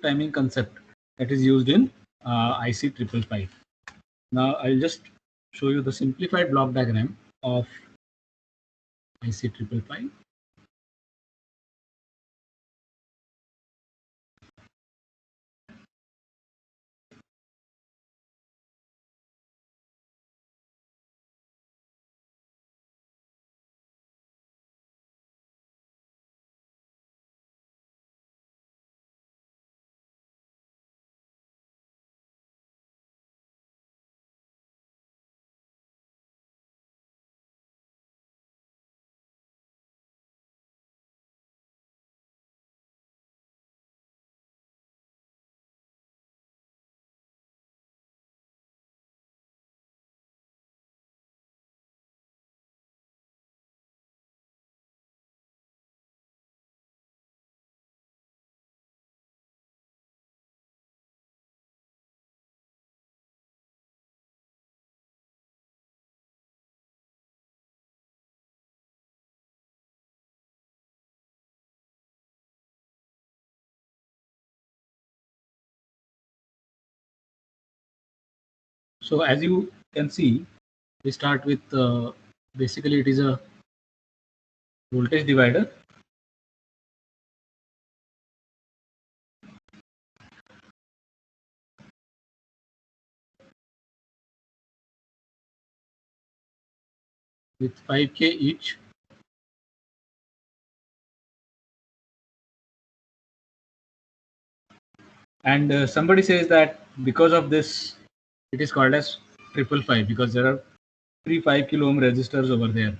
timing concept that is used in IC 555. Now I'll just show you the simplified block diagram of IC 555. So as you can see, we start with basically it is a voltage divider. With 5K each. And somebody says that because of this, it is called as 555 because there are 3 5 kilo ohm resistors over there.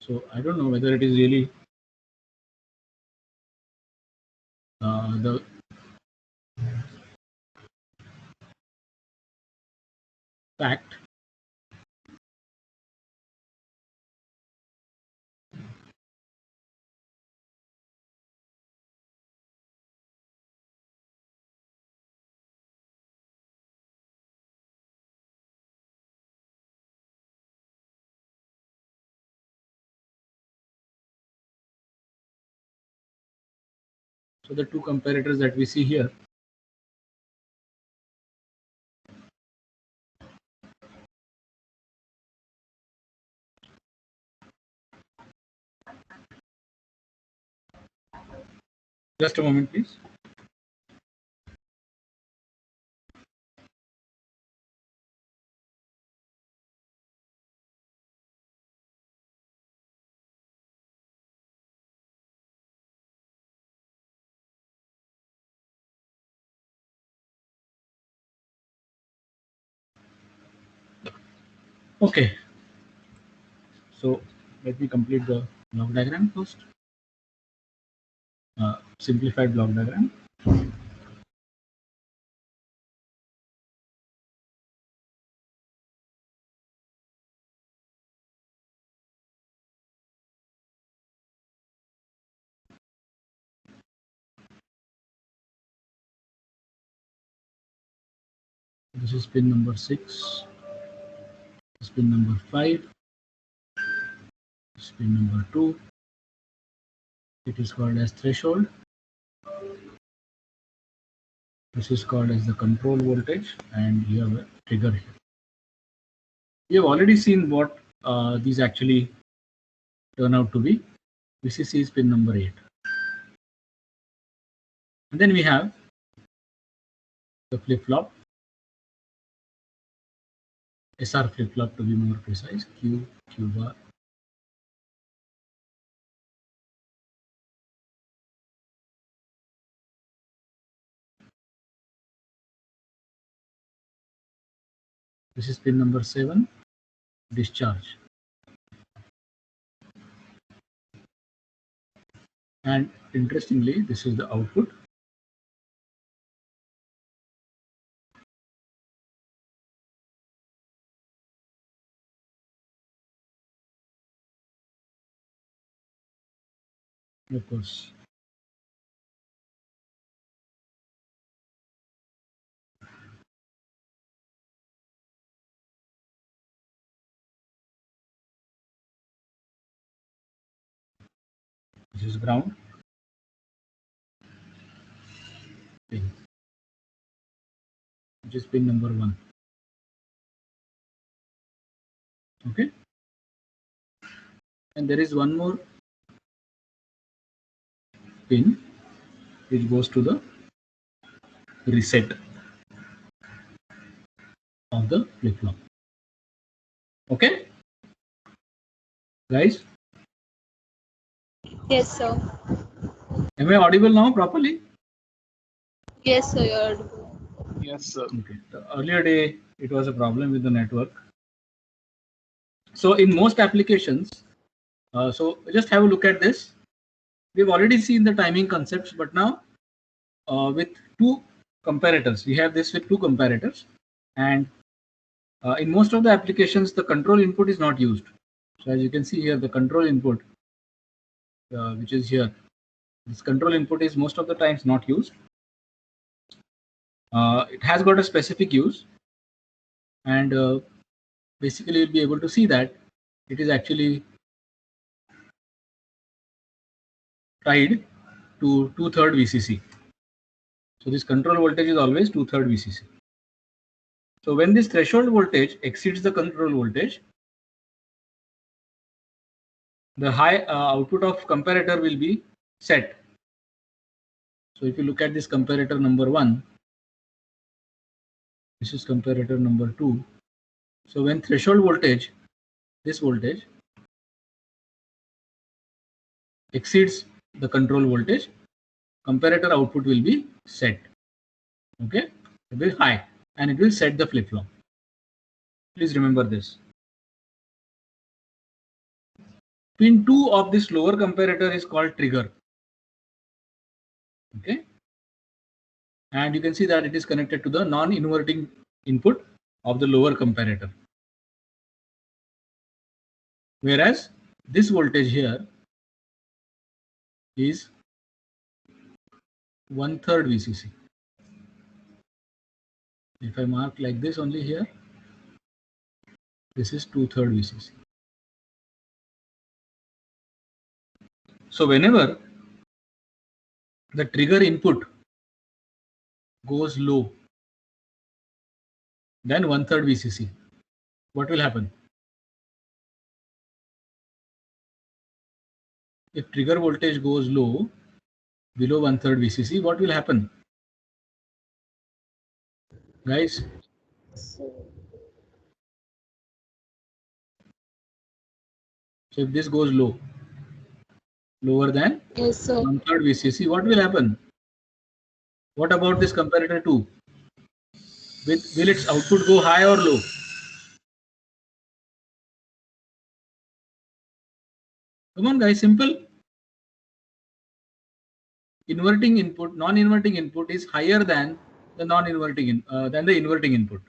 So I don't know whether it is really the fact. So the two comparators that we see here, just a moment please. Okay, so let me complete the block diagram first. Simplified block diagram. This is pin number 6. This is pin number 5. This is pin number 2. It is called as threshold. This is called as the control voltage, and you have a trigger here. We have already seen what these actually turn out to be. VCC is pin number 8. And then we have the flip-flop, SR flip-flop to be more precise, Q, Q bar. This is pin number 7, discharge. And interestingly, this is the output. Of course, this is ground. pin, which is pin number 1. Okay. And there is one more pin which goes to the reset of the flip-flop. Okay, guys? Yes, sir. Am I audible now properly? Yes, sir, you're audible. Yes, sir. Okay. The earlier day, it was a problem with the network. So in most applications, so just have a look at this. We've already seen the timing concepts, but now with two comparators, we have this with two comparators, and in most of the applications, the control input is not used. So as you can see here, the control input, which is here, this control input is most of the times not used. It has got a specific use, and basically you'll be able to see that it is actually tied to 2/3 VCC. So this control voltage is always 2/3 VCC. So when this threshold voltage exceeds the control voltage, the high output of comparator will be set. So if you look at this comparator number 1, this is comparator number 2. So when threshold voltage, this voltage exceeds the control voltage, comparator output will be set. Okay, it will be high and it will set the flip-flop. Please remember this. Pin 2 of this lower comparator is called trigger. Okay, and you can see that it is connected to the non-inverting input of the lower comparator. Whereas this voltage here is 1/3 VCC. If I mark like this only here, this is 2/3 VCC. So whenever the trigger input goes low than 1/3 VCC, what will happen? If trigger voltage goes low below 1/3 VCC, what will happen? Guys? So if this goes low, lower than Yes, sir. 1/3 VCC, what will happen? What about this comparator 2? Will its output go high or low? Come on, guys, simple. Inverting input, non-inverting input is higher than the non-inverting than the inverting input.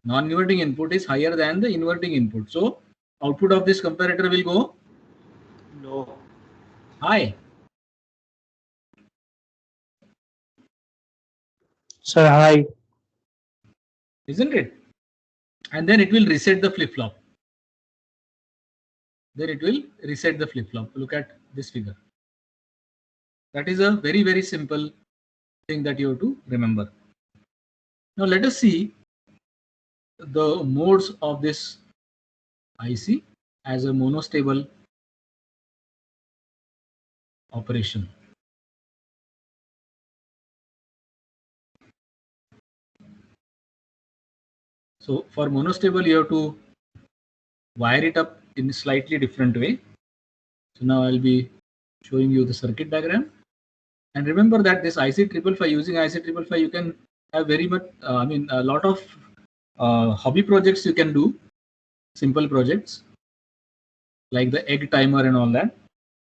Non-inverting input is higher than the inverting input. So output of this comparator will go Low. high. Sir, hi. Isn't it? And then it will reset the flip-flop. Then it will reset the flip-flop. Look at this figure. That is a very, very simple thing that you have to remember. Now let us see the modes of this IC as a monostable operation. So for monostable, you have to wire it up in a slightly different way. So now I'll be showing you the circuit diagram. And remember that this IC555, using IC555, you can have very much, a lot of hobby projects you can do, simple projects like the egg timer and all that.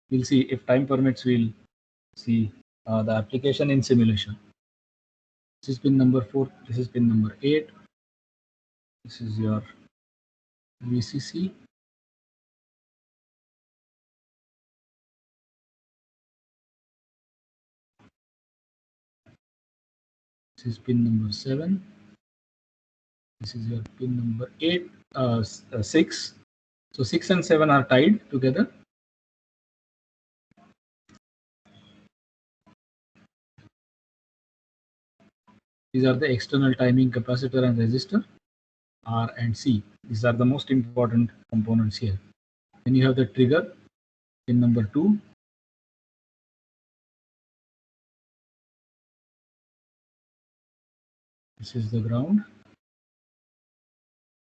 We'll see if time permits, we'll see the application in simulation. This is pin number 4, this is pin number 8. This is your VCC. This is pin number 7. This is your pin number 6. So 6 and 7 are tied together. These are the external timing capacitor and resistor, R and C. These are the most important components here. Then you have the trigger, pin number 2. This is the ground,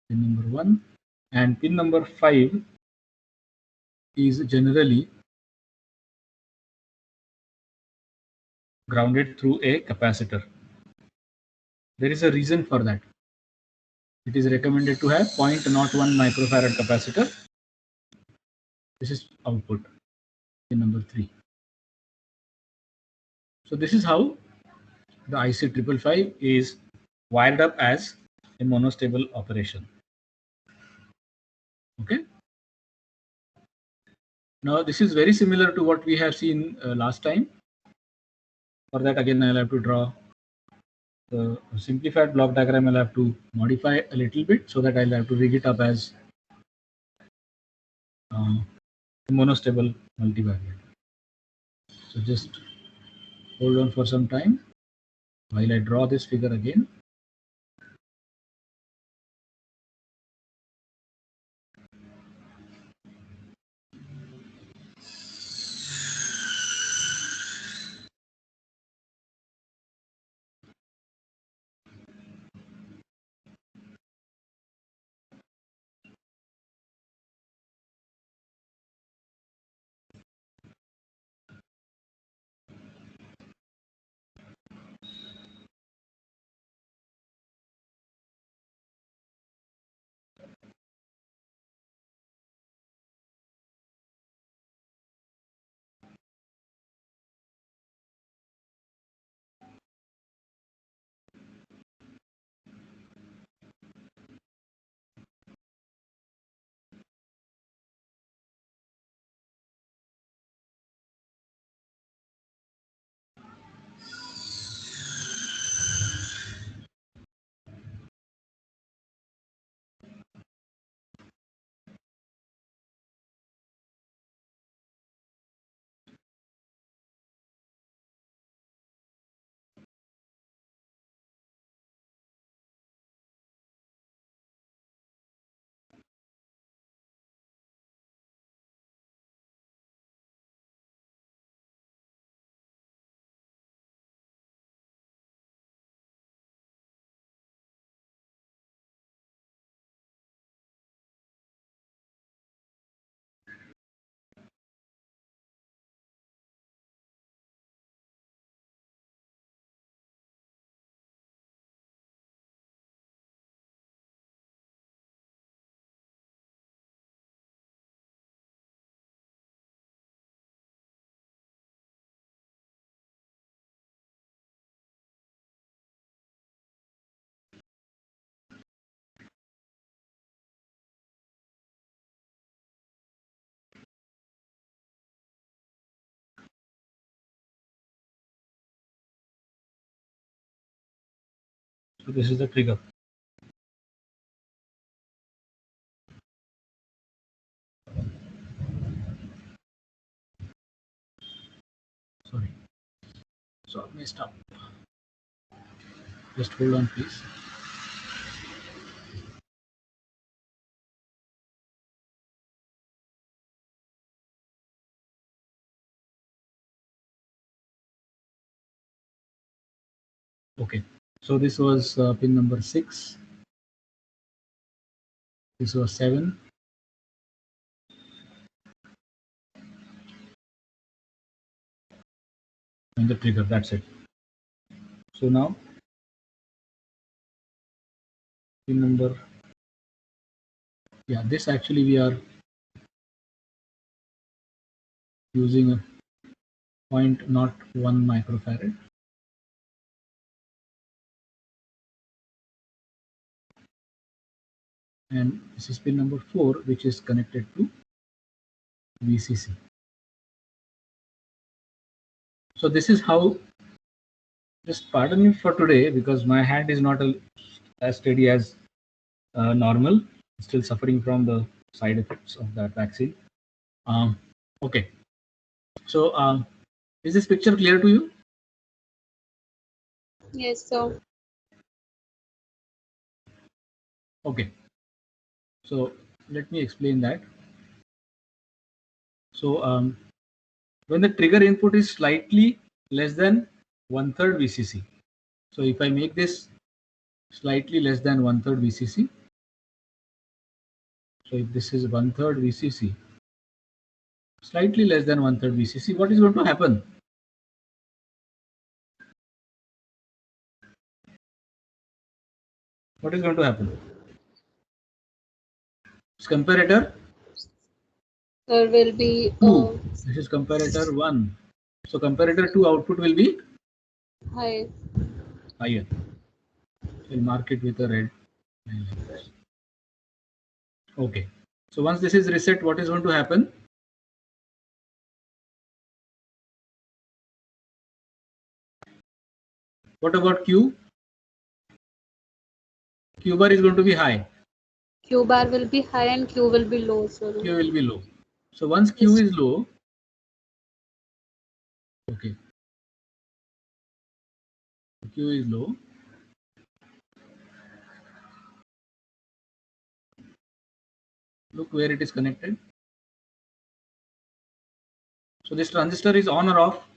pin number 1. And pin number 5 is generally grounded through a capacitor. There is a reason for that. It is recommended to have 0.01 microfarad capacitor. This is output, pin number 3. So this is how the IC 555 is wired up as a monostable operation. Okay. Now this is very similar to what we have seen last time. For that, again, I'll have to draw the simplified block diagram. I'll have to modify a little bit so that I'll have to rig it up as monostable multivariate. So just hold on for some time while I draw this figure again. So this is the trigger. Sorry. So I messed up. Just hold on, please. Okay. So this was pin number 6. This was 7. And the trigger, that's it. So now pin number, yeah, this actually we are using a 0.01 microfarad. And this is pin number 4, which is connected to VCC. So this is how, just pardon me for today because my hand is not as steady as normal. Still suffering from the side effects of that vaccine. Okay. So is this picture clear to you? Yes, sir. Okay. So let me explain that. So when the trigger input is slightly less than 1/3 VCC. So if I make this slightly less than 1/3 VCC, so if this is 1/3 VCC, slightly less than 1/3 VCC, what is going to happen? What is going to happen? This comparator There will be 2. This is comparator 1. So comparator 2 output will be high. higher. We'll mark it with a red line like this. Okay. So once this is reset, what is going to happen? What about Q? Q bar is going to be high. Q bar will be high and Q will be low, sir. Q will be low. So once Q is low, okay. Q is low. Look where it is connected. So this transistor is on or off?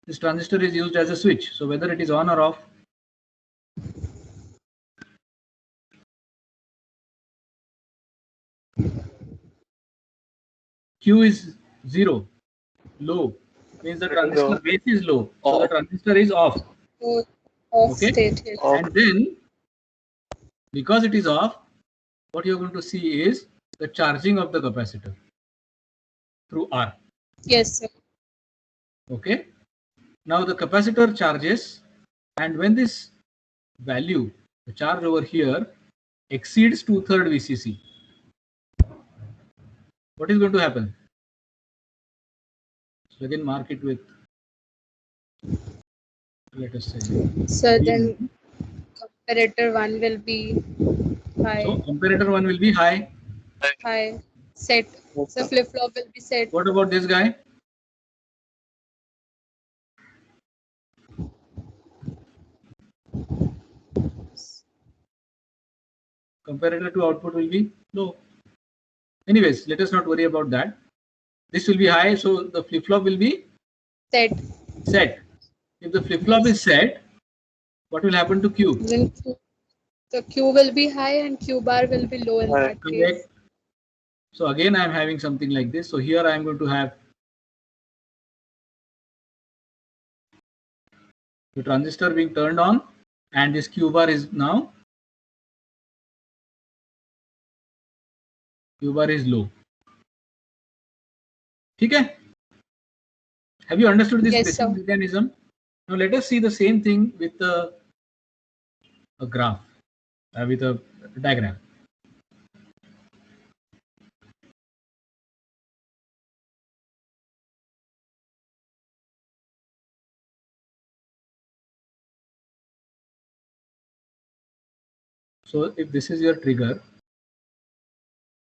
This transistor is used as a switch. So whether it is on or off, Q is 0, low, means the transistor base is low. So the transistor is off. Off Okay. state. Yes. And then because it is off, what you're going to see is the charging of the capacitor through R. Yes, sir. Okay. Now the capacitor charges, and when this value, the charge over here, exceeds 2/3 VCC, what is going to happen? So again, mark it with, let us say. So then comparator 1 will be high. So comparator 1 will be high. High. Set. So flip flop will be set. What about this guy? Comparator to output will be low. Anyways, let us not worry about that. This will be high, so the flip flop will be Set. set. If the flip flop is set, what will happen to Q? Then the Q will be high and Q bar will be low in that case. Correct. So again, I am having something like this. So here I am going to have the transistor being turned on, and this Q bar is now, Q bar is low. Okay? Have you understood this Yes, basic sir. mechanism? Now let us see the same thing with a graph, with a diagram. So if this is your trigger,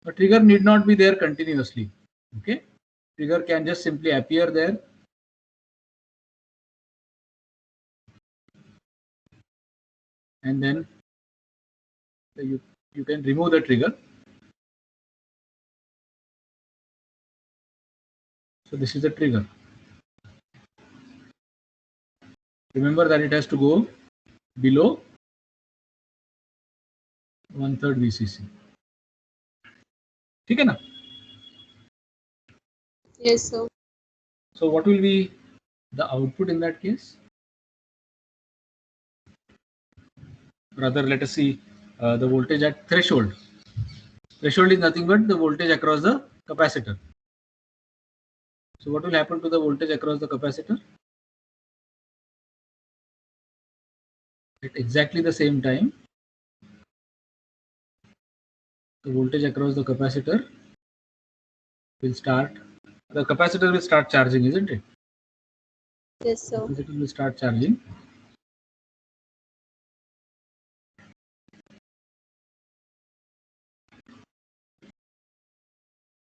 the trigger need not be there continuously. Okay? Trigger can just simply appear there. And then you can remove the trigger. So this is the trigger. Remember that it has to go below 1/3 VCC. ठीक है ना? Yes, sir. So what will be the output in that case? Rather, let us see the voltage at threshold. Threshold is nothing but the voltage across the capacitor. So what will happen to the voltage across the capacitor? At exactly the same time, the voltage across the capacitor will start, the capacitor will start charging, isn't it? Yes, sir. Capacitor will start charging.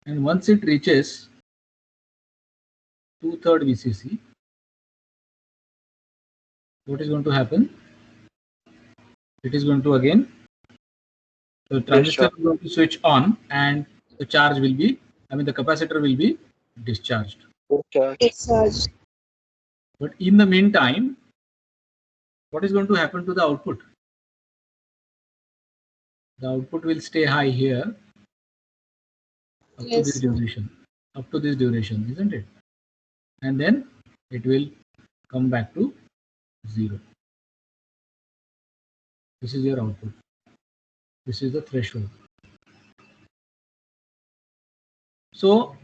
And once it reaches 2/3 VCC, what is going to happen? it is going to again, the transistor is going to switch on and the charge will be, the capacitor will be discharged. Discharged. But in the meantime, what is going to happen to the output? The output will stay high here up to this duration, isn't it? And then it will come back to 0. This is your output. This is the threshold. So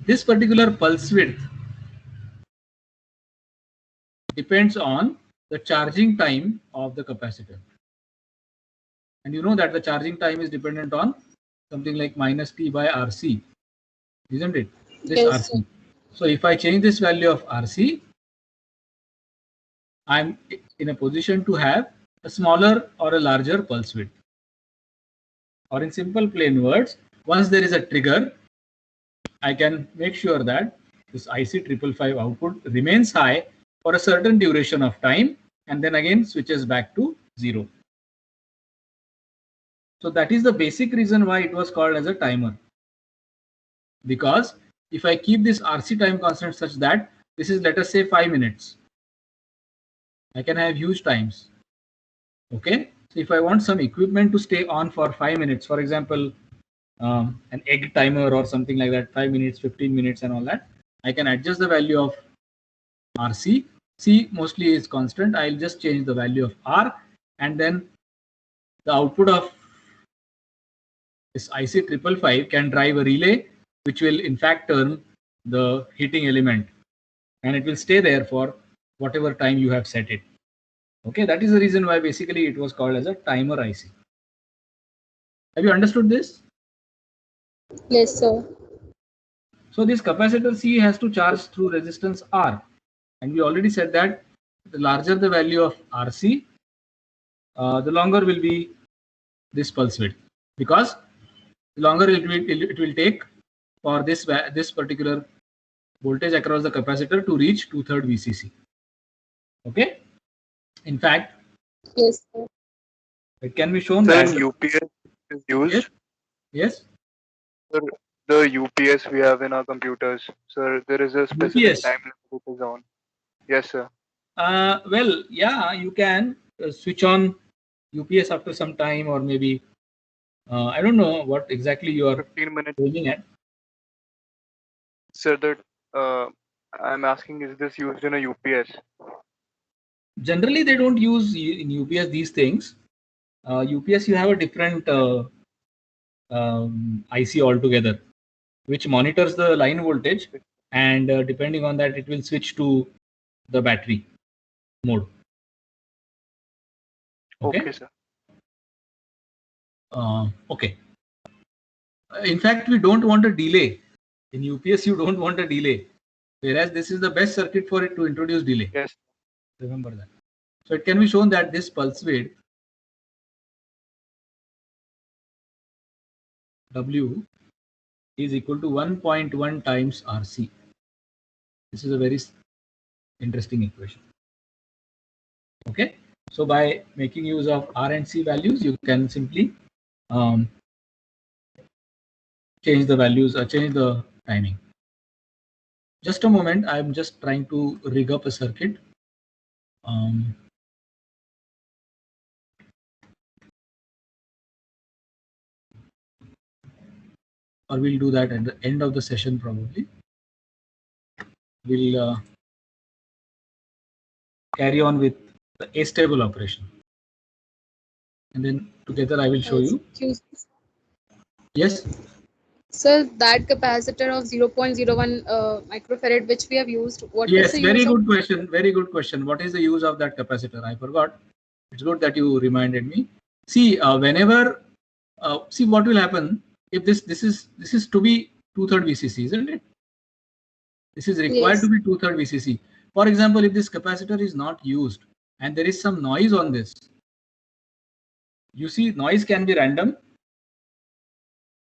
this particular pulse width depends on the charging time of the capacitor. And you know that the charging time is dependent on something like minus T by RC, isn't it? This Yes, RC. So if I change this value of RC, I'm in a position to have a smaller or a larger pulse width. Or in simple plain words, once there is a trigger, I can make sure that this IC555 output remains high for a certain duration of time and then again switches back to 0. So that is the basic reason why it was called as a timer. Because if I keep this RC time constant such that this is, let us say, 5 minutes, I can have huge times. Okay, so if I want some equipment to stay on for 5 minutes, for example, an egg timer or something like that, 5 minutes, 15 minutes and all that, I can adjust the value of RC. C mostly is constant. I'll just change the value of R, and then the output of this IC555 can drive a relay which will in fact turn the heating element, and it will stay there for whatever time you have set it. Okay, that is the reason why basically it was called as a timer IC. Have you understood this? Yes, sir. So this capacitor C has to charge through resistance R, and we already said that the larger the value of RC, the longer will be this pulse width, because the longer it will take for this particular voltage across the capacitor to reach 2/3 VCC. Okay. In fact, Yes, sir. it can be shown Sir, that UPS is used. yes. Sir, the UPS we have in our computers. Sir, there is a specific UPS. time limit it is on. Yes, sir. Well, yeah, you can switch on UPS after some time, or maybe I don't know what exactly you are 15 minutes. aiming at. Sir, that I'm asking, is this used in a UPS? Generally, they don't use in UPS these things. UPS, you have a different IC altogether, which monitors the line voltage, and depending on that, it will switch to the battery mode. Okay, sir. Okay. In fact, we don't want a delay. In UPS, you don't want a delay, whereas this is the best circuit for it to introduce delay. Yes. Remember that. So it can be shown that this pulse width W is equal to 1.1 times RC. This is a very interesting equation. Okay. So by making use of R and C values, you can simply change the values or change the timing. Just a moment. I'm just trying to rig up a circuit. Or we'll do that at the end of the session probably. We'll carry on with the astable operation. And then together I will show you. Excuse me. Yes? Sir, that capacitor of 0.01 microfarad which we have used, what is Yes, the very use good of? question. Very good question. What is the use of that capacitor? I forgot. It's good that you reminded me. See, whenever see what will happen if this is to be 2/3 VCC, isn't it? This is required Yes. to be 2/3 VCC. For example, if this capacitor is not used and there is some noise on this, you see, noise can be random.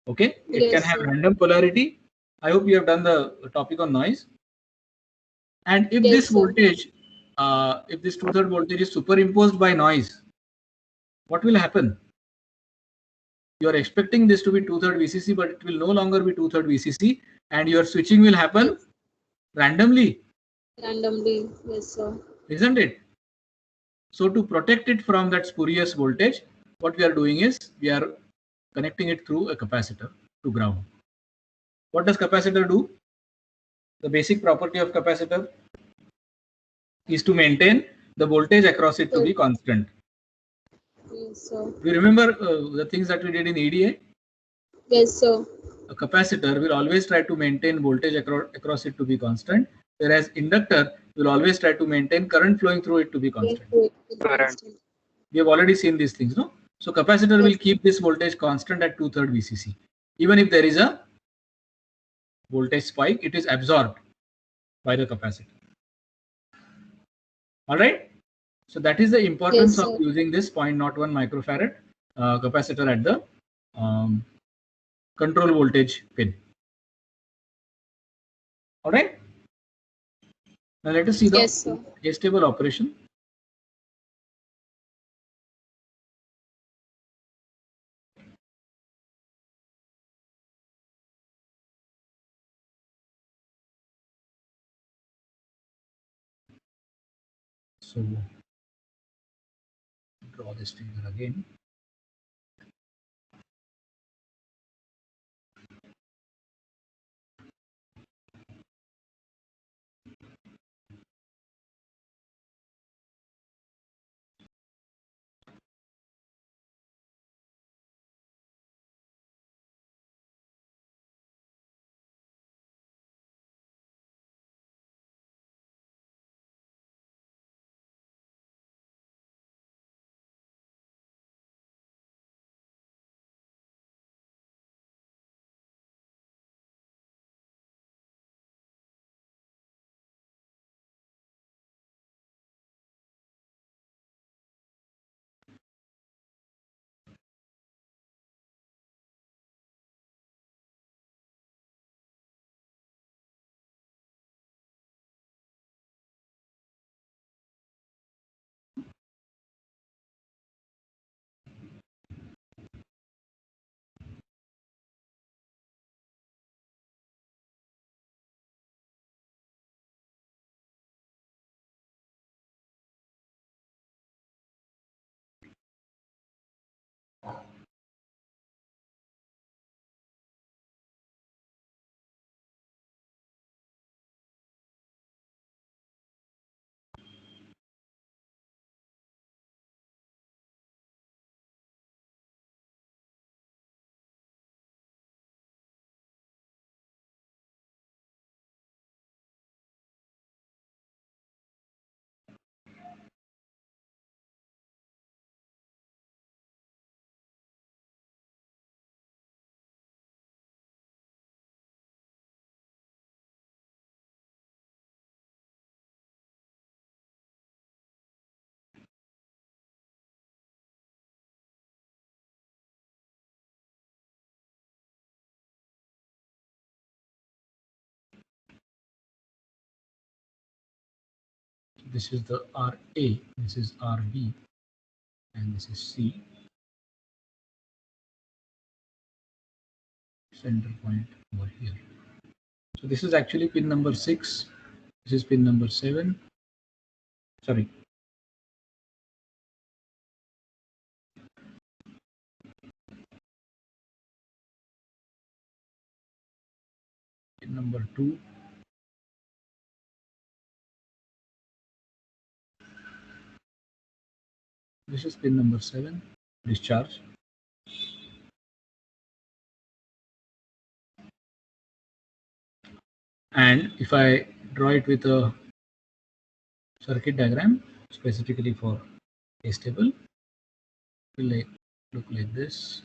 Okay, it Yes, can have sir. random polarity. I hope you have done the topic on noise. And if Yes, this sir. voltage, if this 2/3 voltage is superimposed by noise, what will happen? You are expecting this to be 2/3 VCC, but it will no longer be 2/3 VCC, and your switching will happen randomly. Randomly, yes, sir. Isn't it? So to protect it from that spurious voltage, what we are doing is we are connecting it through a capacitor to ground. What does capacitor do? The basic property of capacitor is to maintain the voltage across it to be constant. Yes, sir. We remember the things that we did in EDA. Yes, sir. A capacitor will always try to maintain voltage across it to be constant, whereas inductor will always try to maintain current flowing through it to be constant. Current. We have already seen these things, no? So capacitor will keep this voltage constant at 2/3 VCC. Even if there is a voltage spike, it is absorbed by the capacitor. All right. So that is the importance of using this 0.01 microfarad capacitor at the control voltage pin. All right. Now let us see the astable operation. So draw this figure again. This is the RA, this is RB, and this is C. Center point over here. So this is actually pin number 6. This is pin number 7. Sorry. Pin number 2. This is pin number 7, discharge. And if I draw it with a circuit diagram specifically for astable, it will look like this.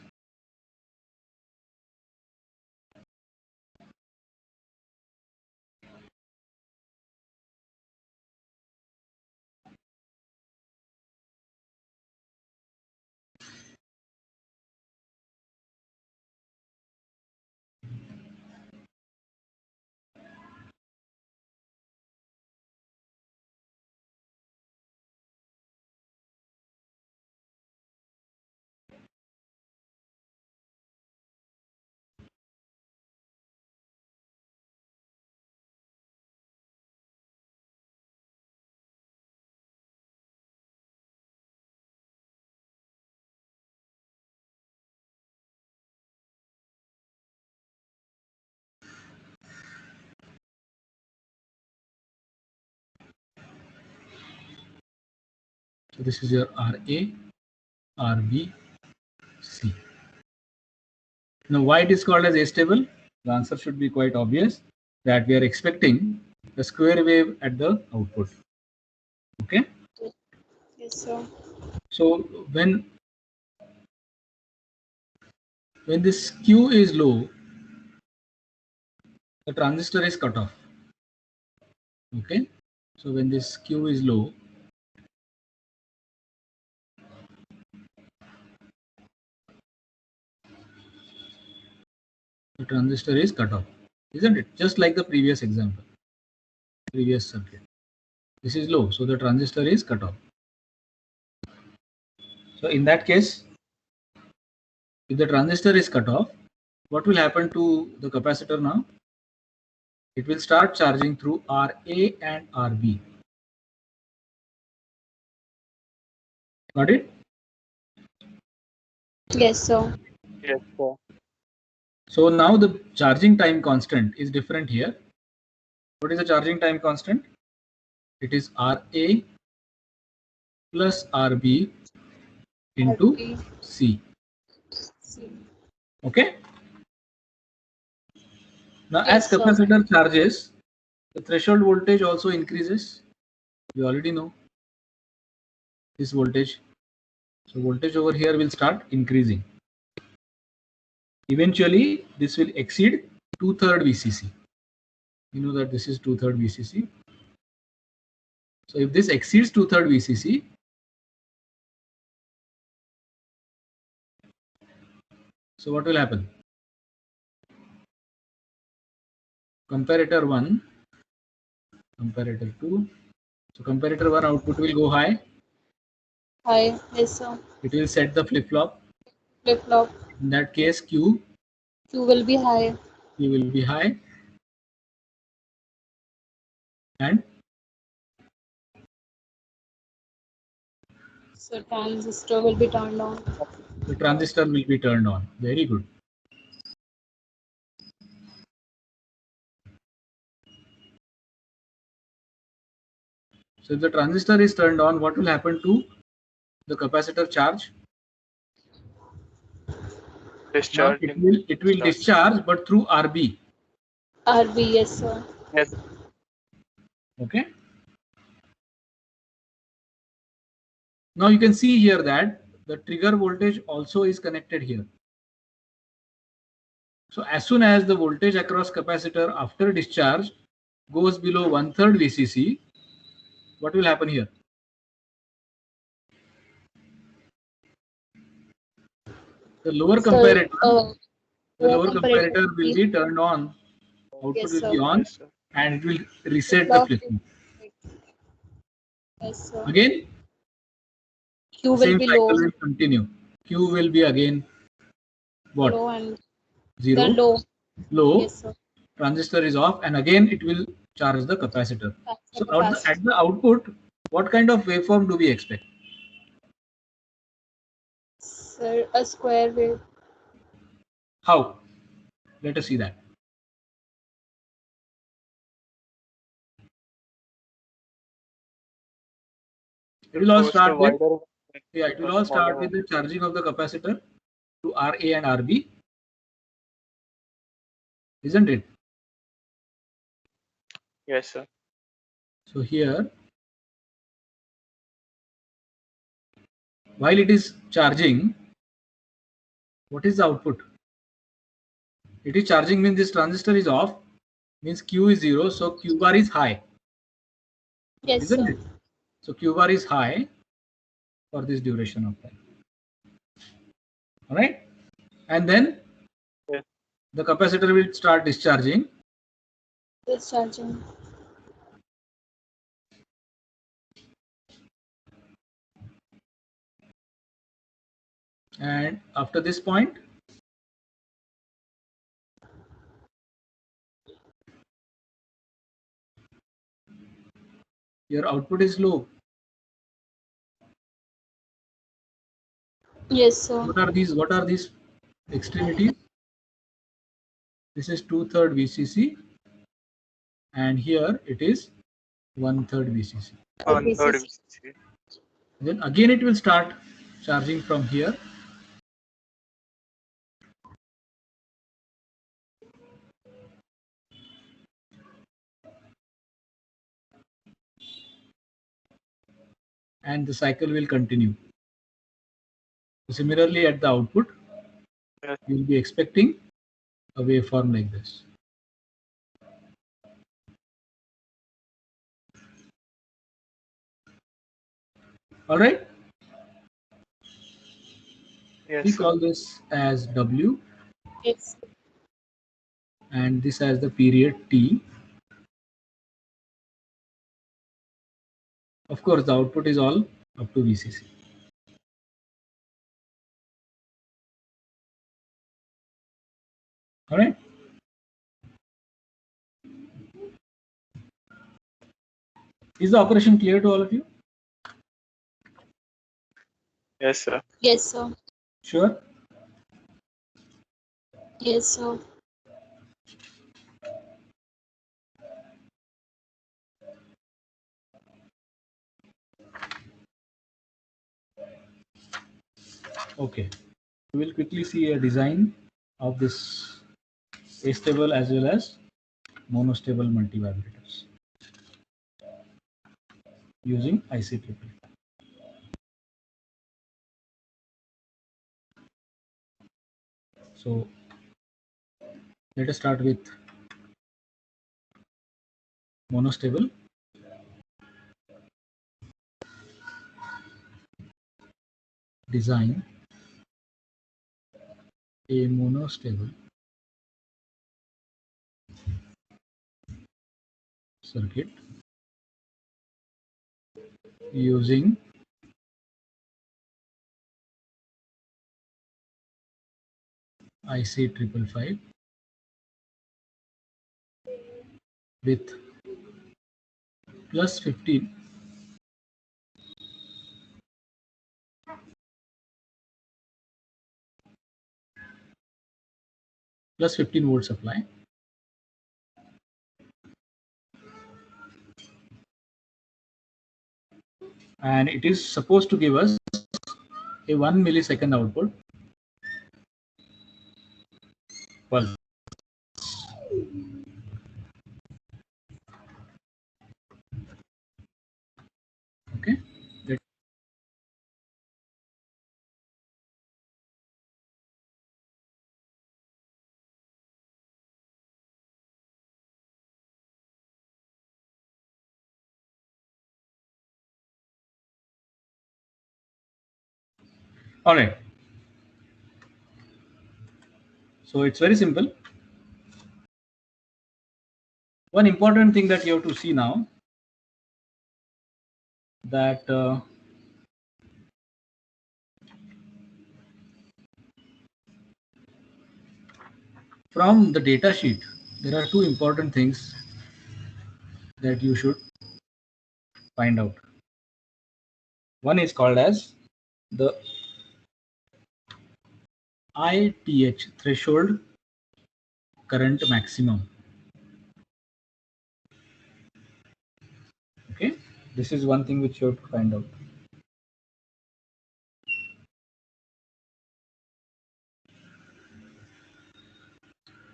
So this is your RA, RB, C. Now, why it is called as astable? The answer should be quite obvious, that we are expecting a square wave at the output. Okay. Yes, sir. So when this Q is low, the transistor is cut off. Okay. So when this Q is low, the transistor is cut off, isn't it? Just like the previous example, previous circuit. This is low, so the transistor is cut off. So in that case, if the transistor is cut off, what will happen to the capacitor now? It will start charging through RA and RB. Got it? Yes, sir. Yes, sir. So now the charging time constant is different here. What is the charging time constant? It is RA plus RB into RB. C. C. Okay. Now Yes, as sir. capacitor charges, the threshold voltage also increases. We already know this voltage. So voltage over here will start increasing. Eventually, this will exceed 2/3 VCC. You know that this is 2/3 VCC. So if this exceeds 2/3 VCC, so what will happen? Comparator 1, comparator 2. So comparator 1 output will go high. High. Yes, sir. It will set the flip-flop. Flip-flop. In that case, Q Will be high. will be high. And So transistor will be turned on. the transistor will be turned on. Very good. So if the transistor is turned on, what will happen to the capacitor charge? Now Discharge. it will discharge, but through RB. RB. Yes, sir. Yes. Okay. Now you can see here that the trigger voltage also is connected here. So as soon as the voltage across capacitor after discharge goes below 1/3 VCC, what will happen here? The lower comparator, will be turned on. Output Yes, will sir. be on, Yes, sir. and it will reset the flip-flop. Yes, sir. Again, Q will same be cycle low. will continue. Q will be again what? Low and Zero. the low. Low. Yes, sir. Transistor is off, and again it will charge the capacitor. So at the output, what kind of waveform do we expect? Sir, a square wave. How? Let us see that. It will all First, start the with wider. it will all start with the charging of the capacitor to RA and RB, isn't it? Yes, sir. So here, while it is charging, what is the output? It is charging means this transistor is off, means Q is 0, so Q bar is high. Yes, isn't sir. it? So Q bar is high for this duration of time. All right, and then the capacitor will start discharging. Discharging. And after this point, your output is low. Yes, sir. What are these? What are these extremities? This is 2/3 VCC, and here it is 1/3 VCC. 1/3 VCC. Then again it will start charging from here. And the cycle will continue. Similarly, at the output, Yes. you will be expecting a waveform like this. All right. Yes, We sir. call this as W, Yes. and this as the period T. Of course, the output is all up to VCC. All right. Is the operation clear to all of you? Yes, sir. Yes, sir. Sure. Yes, sir. Okay. We will quickly see a design of this astable as well as monostable multivibrators using IC triple. So let us start with monostable. Design a monostable circuit using IC 555 with plus 15 volt supply and it is supposed to give us a 1 millisecond output pulse. Okay. All right. So it's very simple. One important thing that you have to see now that from the data sheet, there are two important things that you should find out. One is called as the ITH, threshold current maximum. Okay, this is one thing which you have to find out.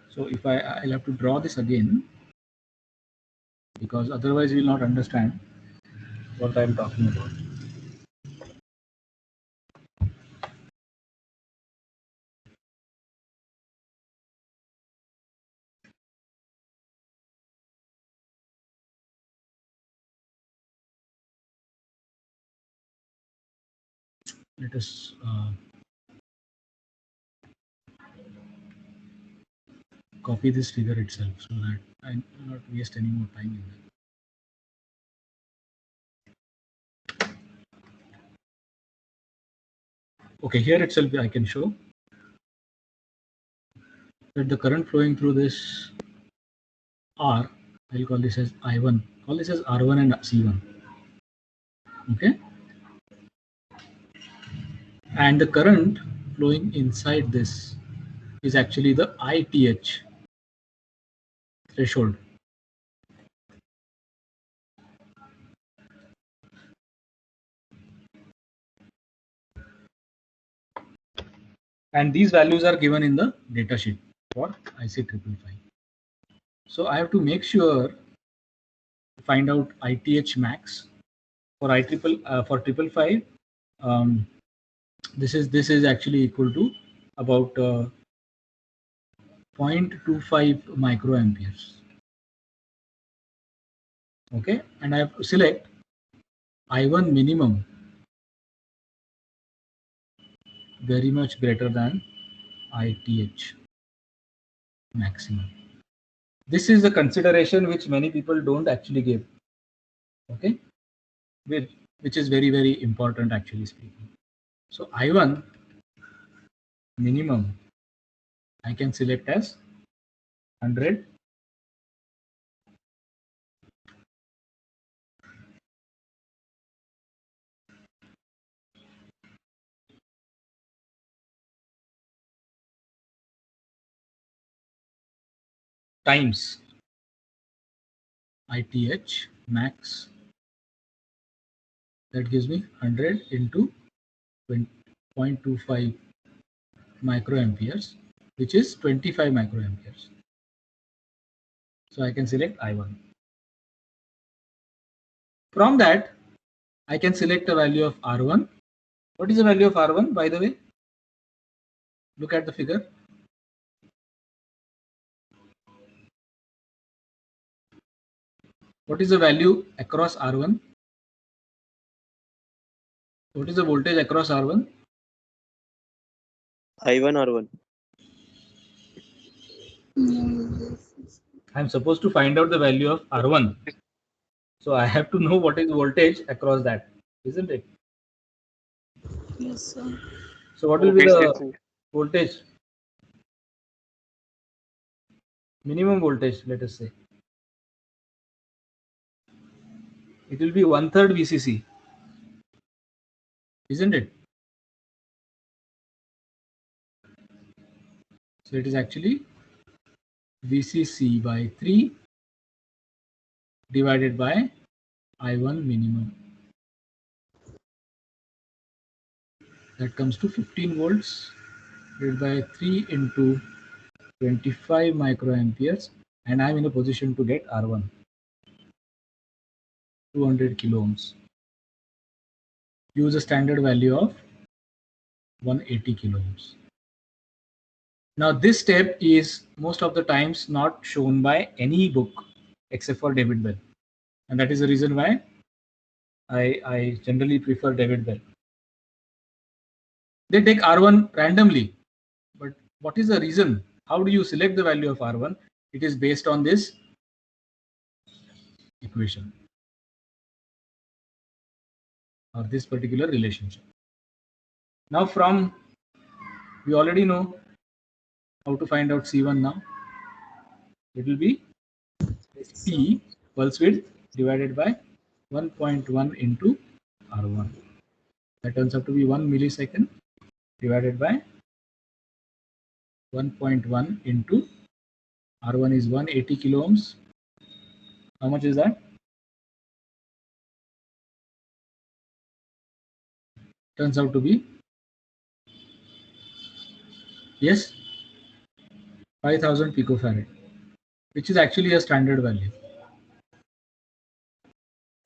So if I'll have to draw this again because otherwise you will not understand what I'm talking about. Let us copy this figure itself so that I will not waste any more time in that. Okay, here itself I can show that the current flowing through this R, I'll call this as I1, call this as R1 and C1. Okay, and the current flowing inside this is actually the ITH threshold. And these values are given in the data sheet for IC555. So I have to make sure to find out ITH max for for 555. This is actually equal to about 0.25 microamperes. Okay, and I have to select I1 minimum very much greater than ITH maximum. This is the consideration which many people don't actually give. Okay, which is very, very important actually speaking. So I1 minimum I can select as 100 times ITH max. That gives me 100 into 0.25 microamperes, which is 25 microamperes. So I can select I1. From that, I can select a value of R1. What is the value of R1, by the way? Look at the figure. What is the value across R1? What is the voltage across R1? I1 R1. I'm supposed to find out the value of R1. So I have to know what is voltage across that, isn't it? Yes, sir. So what will be the VCC. voltage? Minimum voltage, let us say. It will be 1/3 VCC, isn't it? So it is actually VCC by 3 divided by I1 minimum. That comes to 15 volts divided by 3 into 25 microamperes, and I'm in a position to get R1, 200 kilo ohms. Use a standard value of 180 kilo ohms. Now this step is most of the times not shown by any book except for David Bell, and that is the reason why I generally prefer David Bell. They take R1 randomly, but what is the reason? How do you select the value of R1? It is based on this equation or this particular relationship. Now we already know how to find out C1 now. It will be P pulse width divided by 1.1 into R1. That turns out to be 1 millisecond divided by 1.1 into R1 is 180 kilo ohms. How much is that? Turns out to be, yes, 5000 picofarad, which is actually a standard value.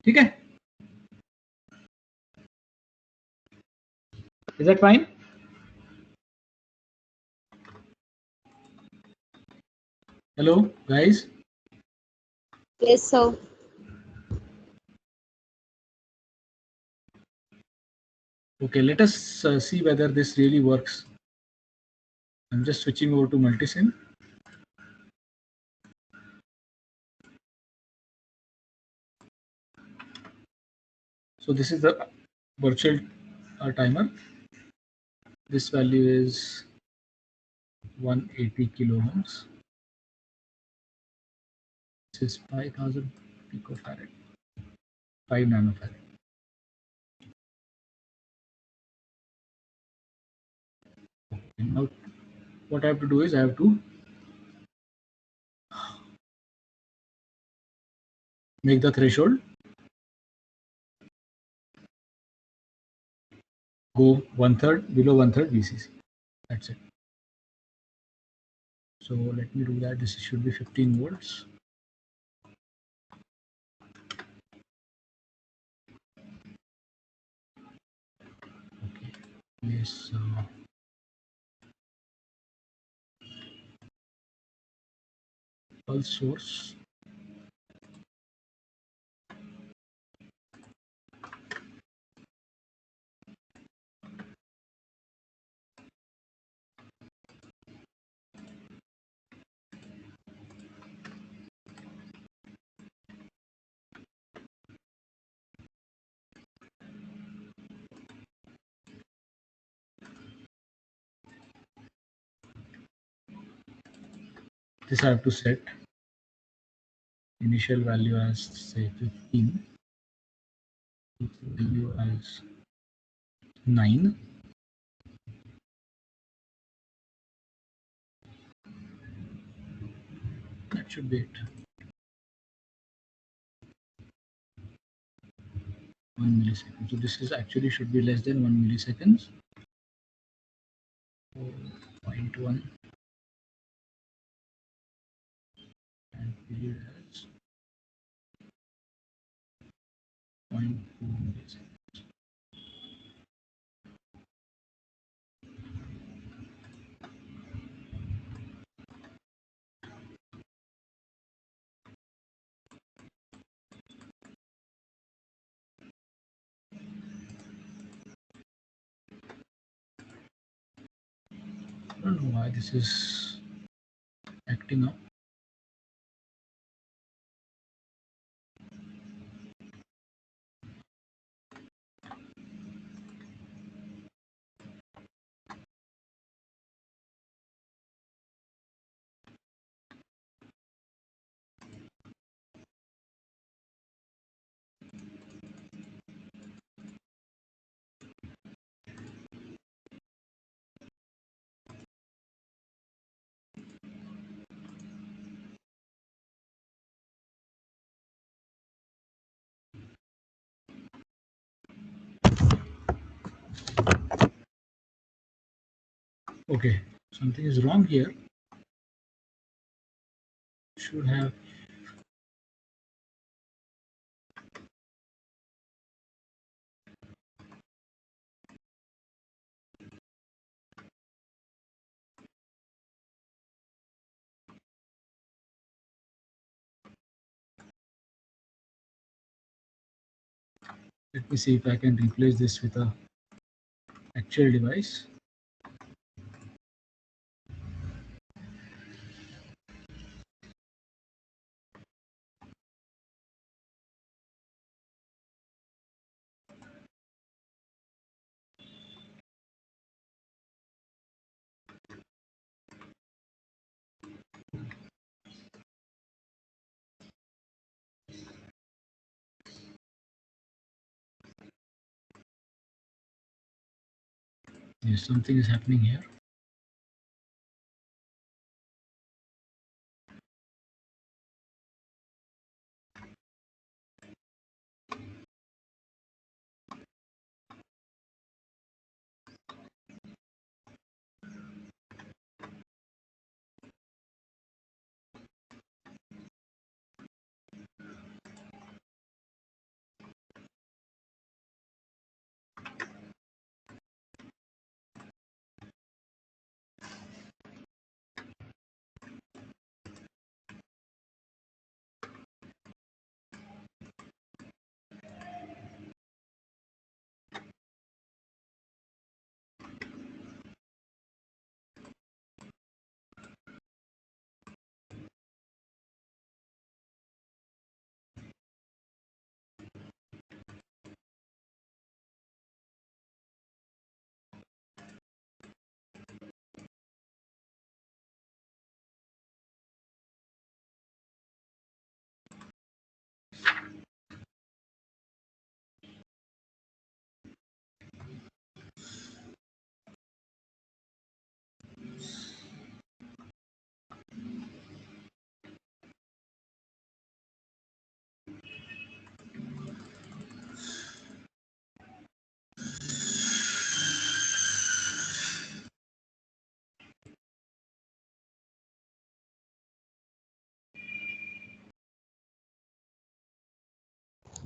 Okay? Is that fine? Hello, guys? Yes, sir. Okay, let us see whether this really works. I'm just switching over to Multisim. So this is the virtual timer. This value is 180 kilo ohms. This is 5000 picofarad, 5 nanofarad. And now what I have to do is I have to make the threshold go 1/3 below 1/3 VCC. That's it. So let me do that. This should be 15 volts. Okay. Yes. Pulse source. This I have to set initial value as say 15, value as 9. That should be it. 1 millisecond. So this is actually should be less than 1 milliseconds. 0.1 and period as 0.2 milliseconds. I don't know why this is acting up. Okay, something is wrong here. Should have let me see if I can replace this with a actual device. Yes, something is happening here.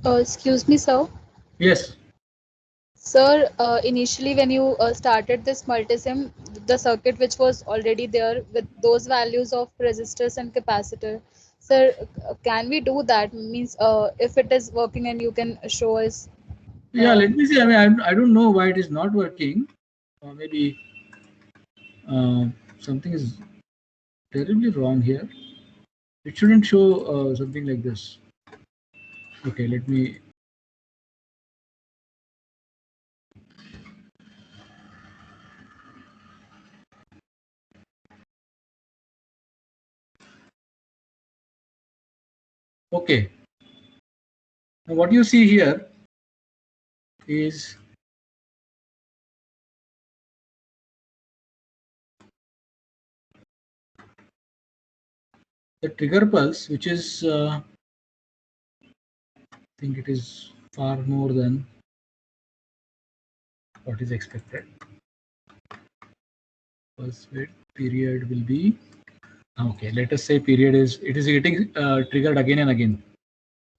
Excuse me, sir. Yes. Sir, initially when you started this multisim, the circuit which was already there with those values of resistors and capacitor, sir, can we do that? Means, if it is working and you can show us. Yeah, let me see. I mean, I don't know why it is not working. Or maybe something is terribly wrong here. It shouldn't show something like this. Okay, let me. Okay. Now what you see here is the trigger pulse, which is I think it is far more than what is expected. Pulse width period will be okay. Let us say period is it is getting triggered again and again.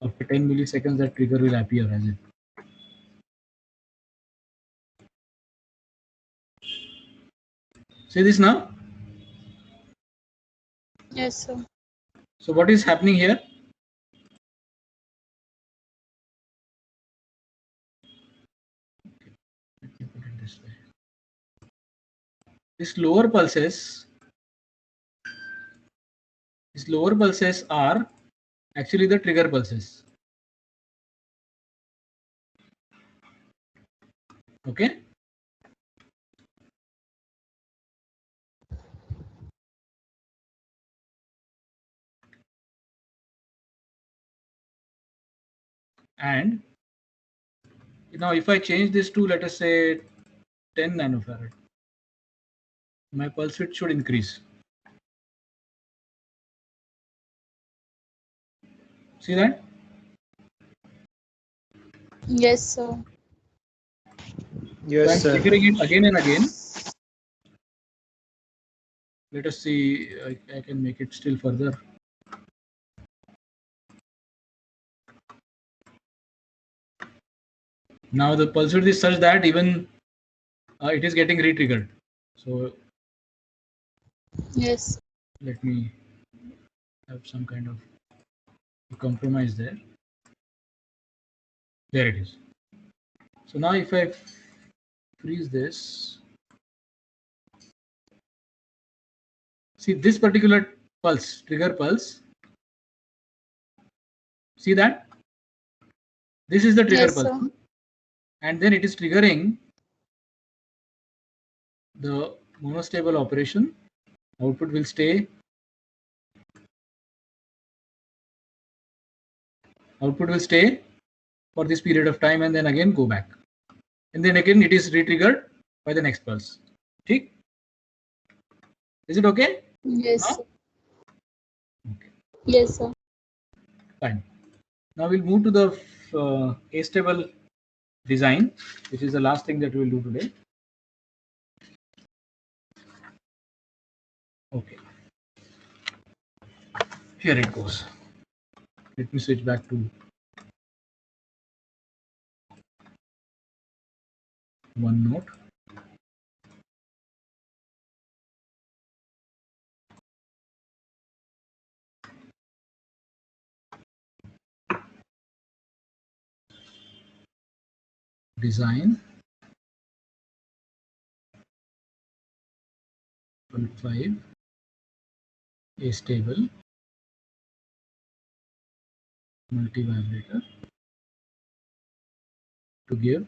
After 10 milliseconds, that trigger will appear as it. See this now? Yes, sir. So what is happening here? Let me put it this way. These lower pulses are actually the trigger pulses. Okay. And now if I change this to, let us say, 10 nanofarad, my pulse width should increase. See that? Yes, sir. So Yes, I'm sir. triggering it again and again. Let us see, I can make it still further. Now the pulse width is such that even it is getting re-triggered. So Yes. let me have some kind of compromise there. There it is. So now if I freeze this, see this particular pulse, trigger pulse. See that? This is the trigger Yes, pulse. sir. And then it is triggering the monostable operation. Output will stay. Output will stay for this period of time and then again go back. And then again it is re-triggered by the next pulse. Okay? Is it okay? Yes, Now? sir. Okay, Yes, sir. fine. Now we'll move to the astable design, which is the last thing that we'll do today. Okay. Here it goes. Let me switch back to OneNote. Design 5 astable multivibrator to give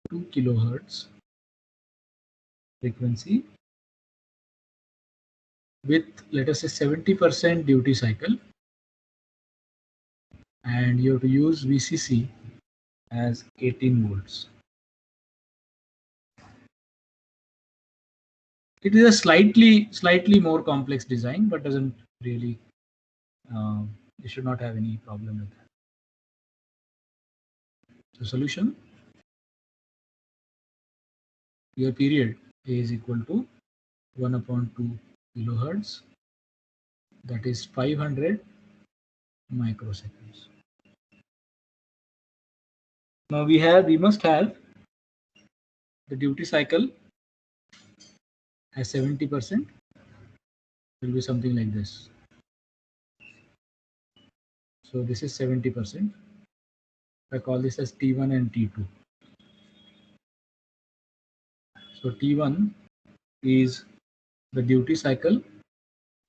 2 kilohertz frequency with, let us say, 70% duty cycle, and you have to use VCC as 18 volts. It is a slightly more complex design, but doesn't really, you should not have any problem with that. The solution, your period is equal to 1/2 kilohertz, that is 500 microseconds. Now we must have the duty cycle as 70%. Will be something like this. So this is 70%. I call this as T1 and T2. So T1 is the duty cycle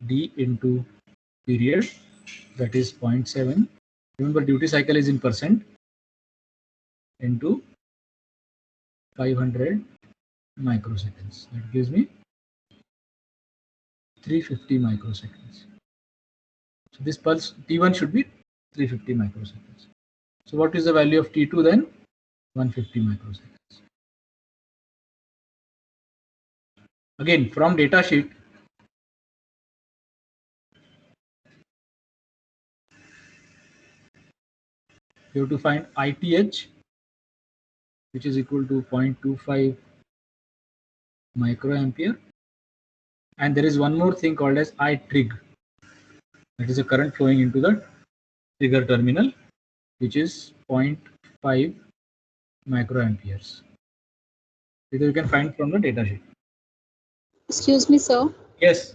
D into period, that is 0.7. Remember, duty cycle is in percent, into 500 microseconds. That gives me 350 microseconds. So this pulse T1 should be 350 microseconds. So what is the value of T2 then? 150 microseconds. Again, from data sheet, you have to find ITH, which is equal to 0.25 microampere, and there is one more thing called as ITRIG, that is a current flowing into the trigger terminal, which is 0.5 microamperes. Either you can find from the data sheet. Excuse me, sir. Yes.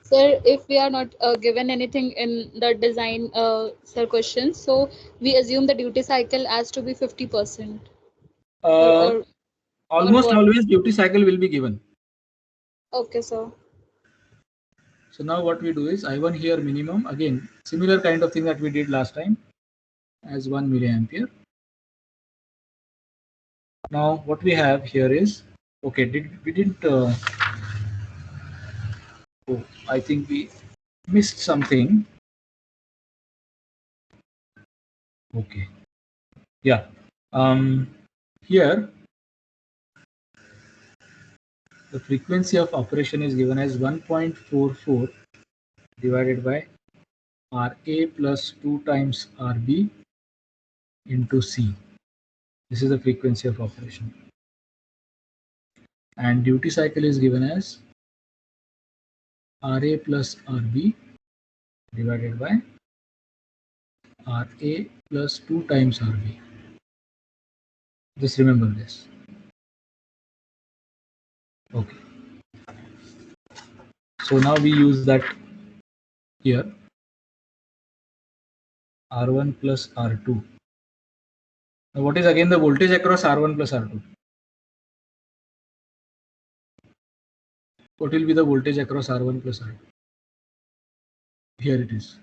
Sir, if we are not given anything in the design sir question, so we assume the duty cycle has to be 50%. Or Almost what? always duty cycle will be given. Okay, sir. So now what we do is I1 here minimum, again similar kind of thing that we did last time, as 1 milliampere. Now what we have here is, okay, we didn't oh, I think we missed something. Okay, yeah, here the frequency of operation is given as 1.44 divided by RA plus 2 times RB into C. This is the frequency of operation. And duty cycle is given as RA plus RB divided by RA plus 2 times RB. Just remember this. Okay. So now we use that here. R1 plus R2. Now what is again the voltage across R1 plus R2? What will be the voltage across R1 plus R2? Here it is.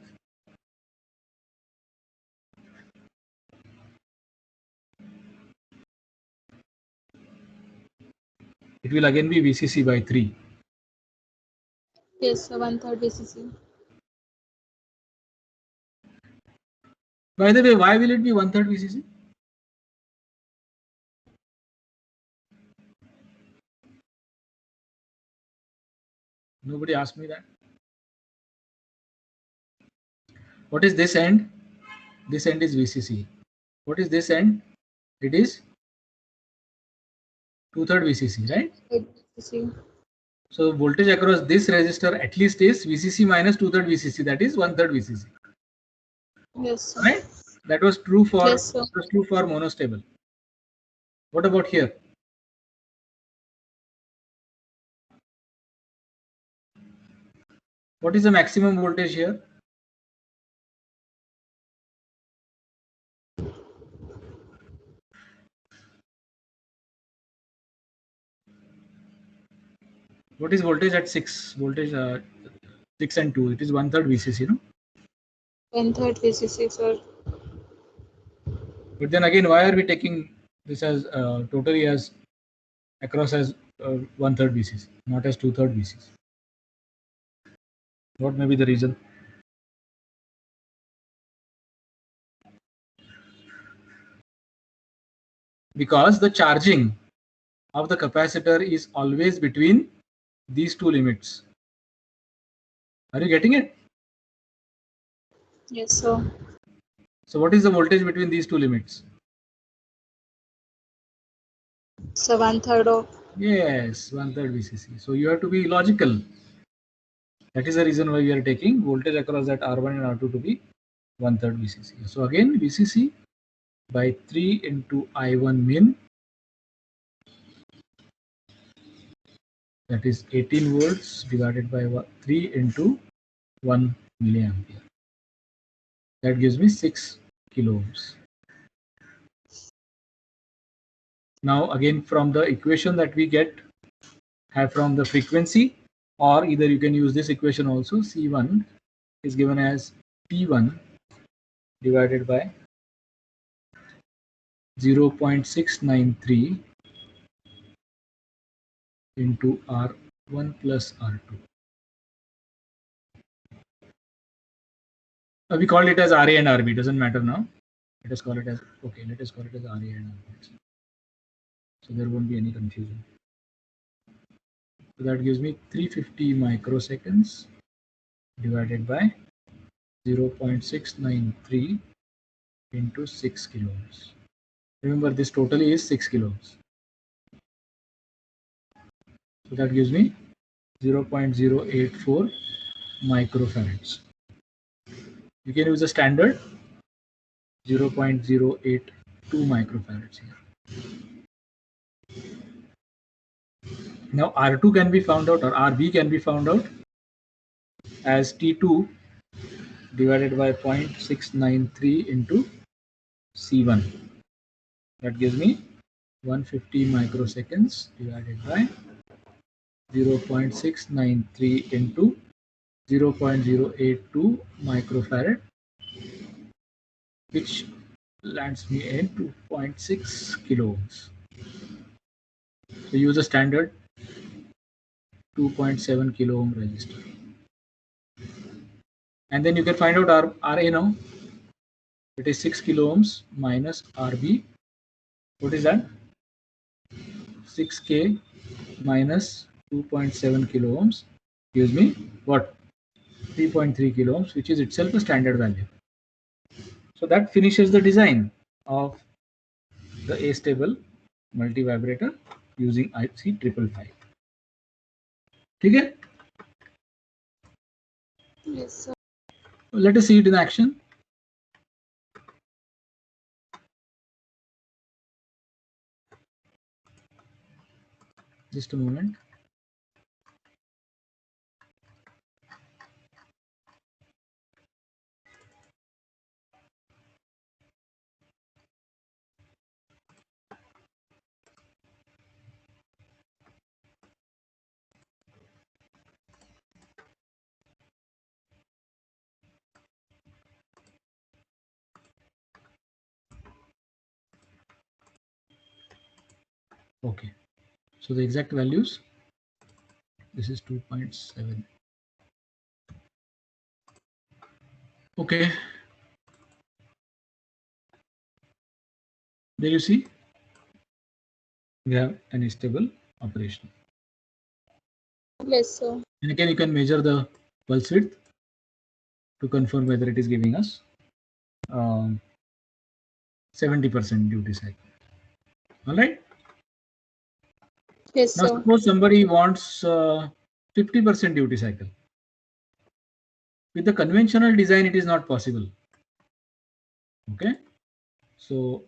It will again be VCC by 3. Yes, sir, 1/3 VCC. By the way, why will it be 1/3 VCC? Nobody asked me that. What is this end? This end is VCC. What is this end? It is 2/3 VCC, right? VCC. So voltage across this resistor at least is VCC minus 2/3 VCC, that is 1/3 VCC. Yes, sir. Right? That was true for Yes, sir. monostable. What about here? What is the maximum voltage here? What is voltage at 6? Voltage 6 and 2. It is 1/3 VCC, no? 1/3 VCC, sir. But then again, why are we taking this as totally as across as 1/3 VCC, not as 2/3 VCC? What may be the reason? Because the charging of the capacitor is always between these two limits. Are you getting it? Yes, sir. So what is the voltage between these two limits? So 1/3 of. Yes, 1/3 VCC. So you have to be logical. That is the reason why we are taking voltage across that R1 and R2 to be 1/3 VCC. So again, VCC by 3 into I1 min, that is 18 volts divided by 3 into 1 milliampere. That gives me 6 kilo ohms. Now again, from the equation that we have from the frequency, or either you can use this equation also, C1 is given as P1 divided by 0.693 into R1 plus R2. We call it as RA and RB, doesn't matter now. Let us call it as, okay, let us call it as RA and RB. So there won't be any confusion. So that gives me 350 microseconds divided by 0.693 into 6 kilo ohms. Remember, this totally is 6 kilo ohms. So that gives me 0.084 microfarads. You can use a standard 0.082 microfarads here. Now R2 can be found out, or RB can be found out as T2 divided by 0.693 into C1. That gives me 150 microseconds divided by 0.693 into 0.082 microfarad, which lands me in 2.6 kilo ohms. So use a standard 2.7 kilo ohm resistor. And then you can find out RA now. It is 6 kilo ohms minus RB. What is that? 6K minus 2.7 kilo ohms gives me what? 3.3 kilo ohms, which is itself a standard value. So that finishes the design of the A-stable multi-vibrator using IC 555. Okay? Yes, sir. Let us see it in action. Just a moment. Okay. So the exact values, this is 2.7. Okay. There you see, we have an stable operation. Yes, sir. And again, you can measure the pulse width to confirm whether it is giving us 70% duty cycle. All right. Yes, Now, sir. suppose somebody wants 50% duty cycle. With the conventional design, it is not possible. Okay. So,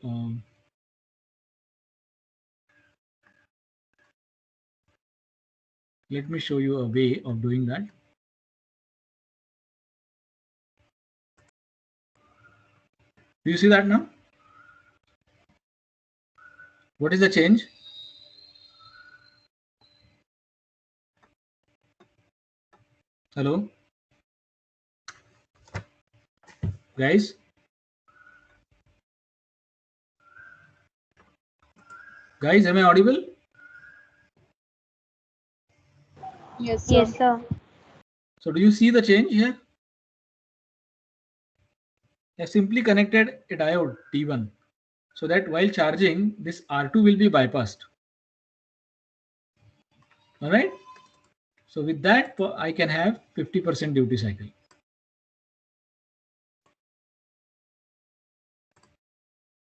let me show you a way of doing that. Do you see that now? What is the change? Hello? Guys? Guys, am I audible? Yes, sir. Yes, sir. So do you see the change here? I have simply connected a diode T1 so that while charging, this R2 will be bypassed. All right. So with that, I can have 50% duty cycle.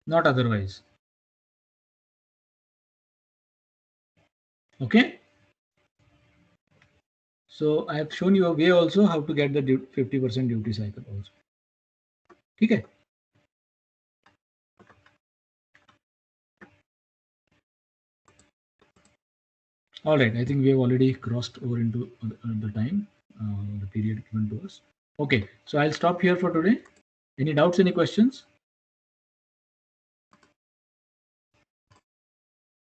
Not otherwise. Okay. So I have shown you a way also how to get the 50% duty cycle also. Okay. All right, I think we have already crossed over into the time, the period given to us. Okay, so I'll stop here for today. Any doubts, any questions?